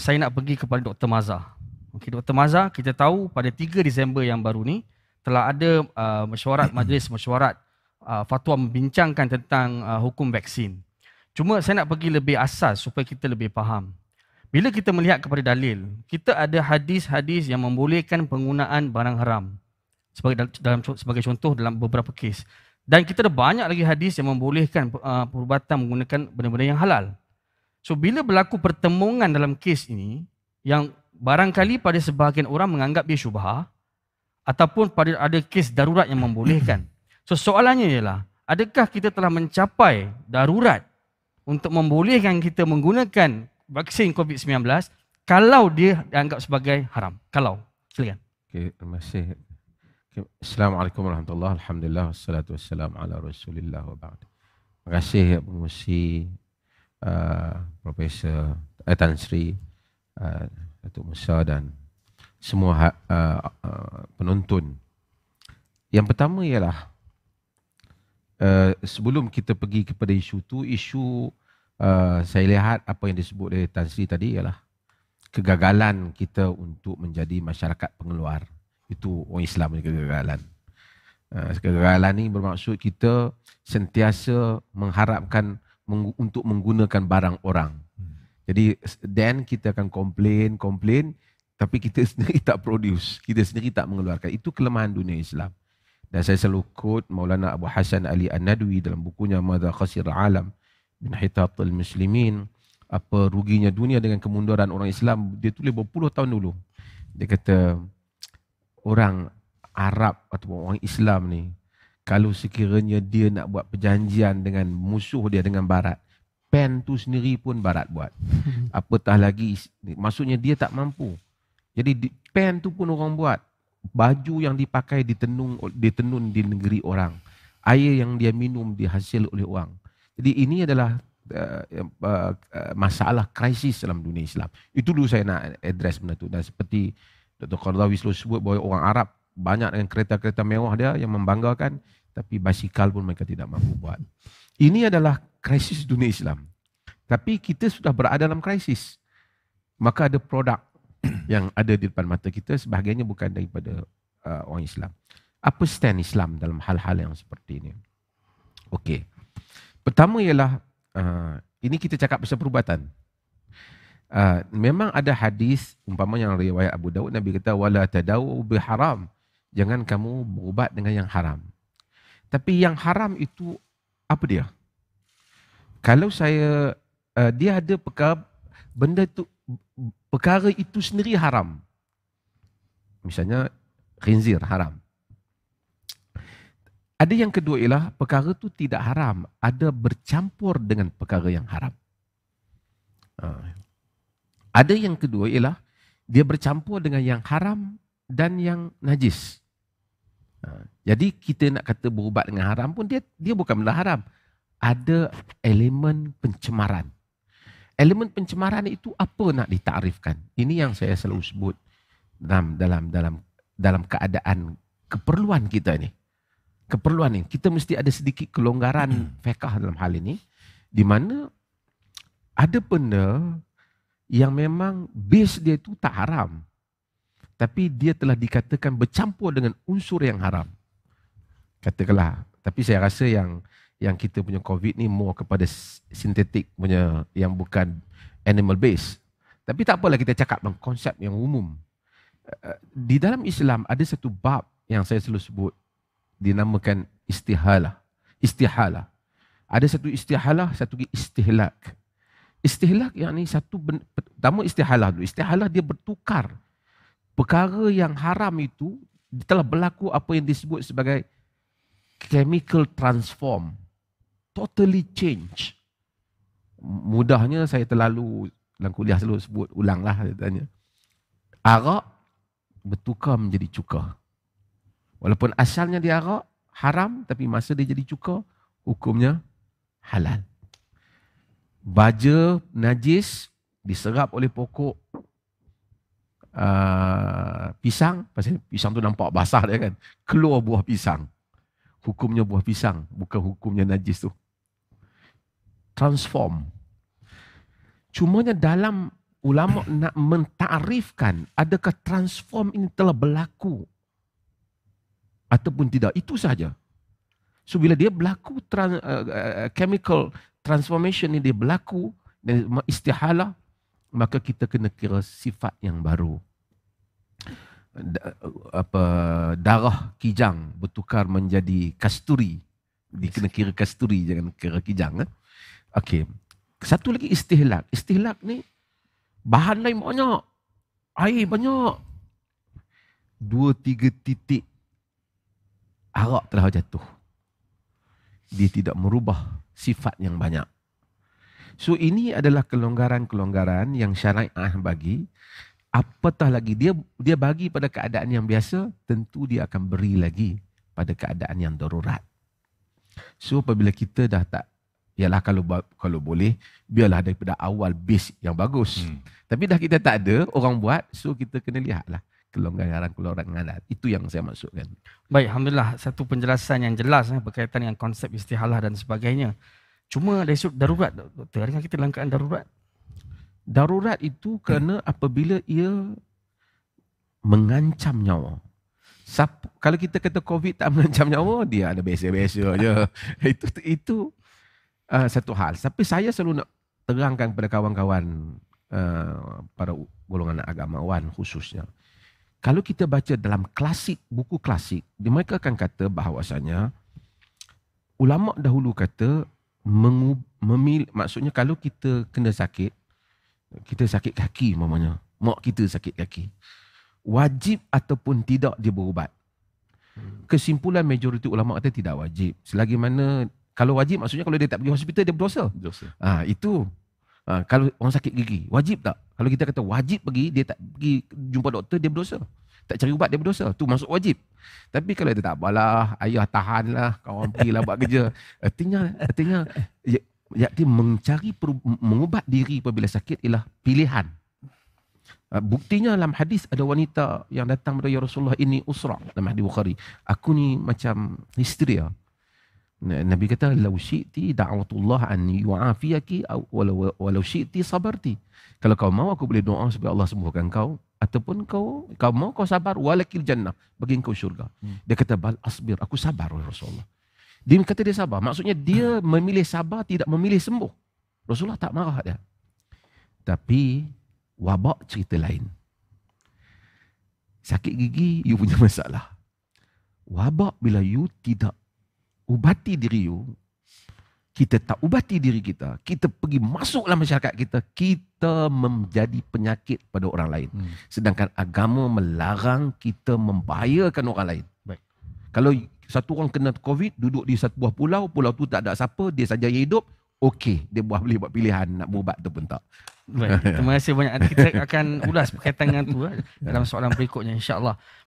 saya nak pergi kepada Dr. Mazhar. Okey, Dr. Mazhar, kita tahu pada 3 Disember yang baru ni telah ada mesyuarat majlis mesyuarat fatwa membincangkan tentang hukum vaksin. Cuma saya nak pergi lebih asas supaya kita lebih faham. Bila kita melihat kepada dalil, kita ada hadis-hadis yang membolehkan penggunaan barang haram. Sebagai contoh dalam beberapa kes. Dan kita ada banyak lagi hadis yang membolehkan perubatan menggunakan benda-benda yang halal. So bila berlaku pertemuan dalam kes ini yang barangkali pada sebahagian orang menganggap dia syubhah ataupun pada ada kes darurat yang membolehkan. So soalannya ialah, adakah kita telah mencapai darurat untuk membolehkan kita menggunakan vaksin COVID-19 kalau dia dianggap sebagai haram? Kalau, silakan. Okay, terima kasih. Okay. Assalamualaikum warahmatullahi wabarakatuh. Alhamdulillah wassalatu wassalamu ala Rasulillah wa ba'd. Terima kasih pengurusi Profesor Tan Sri, Datuk Musa dan semua penonton. Yang pertama ialah sebelum kita pergi kepada isu tu, saya lihat apa yang disebut oleh Tan Sri tadi ialah kegagalan kita untuk menjadi masyarakat pengeluar. Itu orang Islam punya kegagalan. Kegagalan ni bermaksud kita sentiasa mengharapkan untuk menggunakan barang orang. Jadi then kita akan komplain, tapi kita sendiri tak produce, kita sendiri tak mengeluarkan. Itu kelemahan dunia Islam. Dan saya selalu quote Maulana Abu Hasan Ali An-Nadwi dalam bukunya Madza Khasir Alam min Hitatul Muslimin, apa ruginya dunia dengan kemunduran orang Islam. Dia tulis berpuluh tahun dulu. Dia kata orang Arab atau orang Islam ni, kalau sekiranya dia nak buat perjanjian dengan musuh dia dengan Barat, pen tu sendiri pun Barat buat. Apatah lagi, maksudnya dia tak mampu. Jadi pen tu pun orang buat. Baju yang dipakai ditenun di negeri orang. Air yang dia minum dihasil oleh orang. Jadi ini adalah masalah krisis dalam dunia Islam. Itu dulu saya nak address benda tu. Dan seperti Dr. Qardawi selalu sebut bahawa orang Arab banyak dengan kereta-kereta mewah dia yang membanggakan, tapi basikal pun mereka tidak mampu buat. Ini adalah krisis dunia Islam. Tapi kita sudah berada dalam krisis. Maka ada produk yang ada di depan mata kita, sebahagiannya bukan daripada orang Islam. Apa stand Islam dalam hal-hal yang seperti ini? Okey. Pertama ialah, ini kita cakap pasal perubatan. Memang ada hadis, umpama yang riwayat Abu Daud, Nabi kata, wala tadawu biharam. Jangan kamu berubat dengan yang haram. Tapi yang haram itu, apa dia? Kalau dia ada perkara itu sendiri haram. Misalnya, khinzir haram. Ada yang kedua ialah, perkara itu tidak haram. Ada bercampur dengan perkara yang haram. Ada yang kedua ialah, dia bercampur dengan yang haram dan yang najis. Jadi kita nak kata berubat dengan haram pun dia bukan benda haram. Ada elemen pencemaran. Elemen pencemaran itu apa nak ditakrifkan? Ini yang saya selalu sebut dalam keadaan keperluan kita ni. Keperluan ni, kita mesti ada sedikit kelonggaran fiqh dalam hal ini, di mana ada benda yang memang base dia itu tak haram, tapi dia telah dikatakan bercampur dengan unsur yang haram. Katakanlah, tapi saya rasa yang kita punya COVID ni more kepada sintetik punya, yang bukan animal base. Tapi tak apalah, kita cakap tentang konsep yang umum. Di dalam Islam ada satu bab yang saya selalu sebut, dinamakan istihalah. Istihalah. Ada satu istihalah, satu istihlak. Istihlak yakni pertama istihalah dulu. Istihalah dia bertukar. Perkara yang haram itu telah berlaku apa yang disebut sebagai chemical transform. Totally change. Mudahnya saya terlalu dalam kuliah selalu sebut, ulanglah saya tanya. Arak bertukar menjadi cuka. Walaupun asalnya dia arak haram, tapi masa dia jadi cuka, hukumnya halal. Baja najis diserap oleh pokok pisang, pasal pisang tu nampak basah dia kan, keluar buah pisang. Hukumnya buah pisang, bukan hukumnya najis tu. Transform. Cumanya dalam ulama nak mentarifkan adakah transform ini telah berlaku ataupun tidak. Itu saja. So bila dia berlaku chemical transformation ini dia berlaku dan istihalah, maka kita kena kira sifat yang baru. Darah kijang bertukar menjadi kasturi. Dia kena kira kasturi, jangan kira kijang. Okey. Satu lagi istihlak. Istihlak ni bahan lain banyak. Air banyak. 2-3 titik arak telah jatuh. Dia tidak merubah sifat yang banyak. So ini adalah kelonggaran-kelonggaran yang syariah bagi. Apatah lagi dia bagi pada keadaan yang biasa, tentu dia akan beri lagi pada keadaan yang darurat. So apabila kita dah tak, ialah kalau boleh biarlah daripada awal base yang bagus. Tapi dah kita tak ada orang buat, so kita kena lihatlah kelonggaran-kelonggaran. Itu yang saya maksudkan. Baik, alhamdulillah satu penjelasan yang jelas berkaitan dengan konsep istihalah dan sebagainya. Cuma dari sudut darurat, doktor, adakah kita dalam keadaan darurat? Darurat itu kerana apabila ia mengancam nyawa. Kalau kita kata COVID tak mengancam nyawa, dia ada biasa-biasa je. Itu satu hal. Tapi saya selalu nak terangkan kepada kawan-kawan para golongan agamawan khususnya. Kalau kita baca dalam buku klasik, mereka akan kata bahawasanya ulama dahulu kata maksudnya kalau kita kena sakit, kita sakit kaki mamanya, mak kita sakit kaki, wajib ataupun tidak dia berubat. Kesimpulan majoriti ulama kata tidak wajib. Selagi mana kalau wajib maksudnya kalau dia tak pergi hospital dia berdosa. Itu. Kalau orang sakit gigi, wajib tak? Kalau kita kata wajib pergi, dia tak pergi jumpa doktor, dia berdosa. Tak cari ubat, dia berdosa. Tu masuk wajib. Tapi kalau dia tak apalah, ayah tahanlah, kawan pergilah buat kerja. Artinya dia mengubat diri apabila sakit ialah pilihan. Buktinya dalam hadis ada wanita yang datang kepada ya Rasulullah, ini usra, dalam hadis Bukhari. Aku ni macam histeria. Nabi kata, "Lau syi'ti da'watullah an yu'afiyaki walau syi'ti sabarti." Kalau kau mau aku boleh doa supaya Allah sembuhkan kau, ataupun kau mau kau sabar walakil jannah, bagi kau syurga. Dia kata, "Bal asbir, aku sabar ya Rasulullah." Dia kata dia sabar, maksudnya dia memilih sabar, tidak memilih sembuh. Rasulullah tak marah dia. Tapi wabak cerita lain. Sakit gigi, you punya masalah. Wabak bila you tidak ubati diri you, kita tak ubati diri kita, kita pergi masuk dalam masyarakat kita, kita menjadi penyakit pada orang lain. Sedangkan agama melarang kita membahayakan orang lain. Baik. Kalau satu orang kena COVID, duduk di satu buah pulau tu tak ada siapa, dia saja yang hidup, okey, dia boleh buat pilihan nak berubat ataupun tak. Baik, terima kasih banyak. Kita akan ulas berkaitan dengan itu dalam soalan berikutnya, insya-Allah.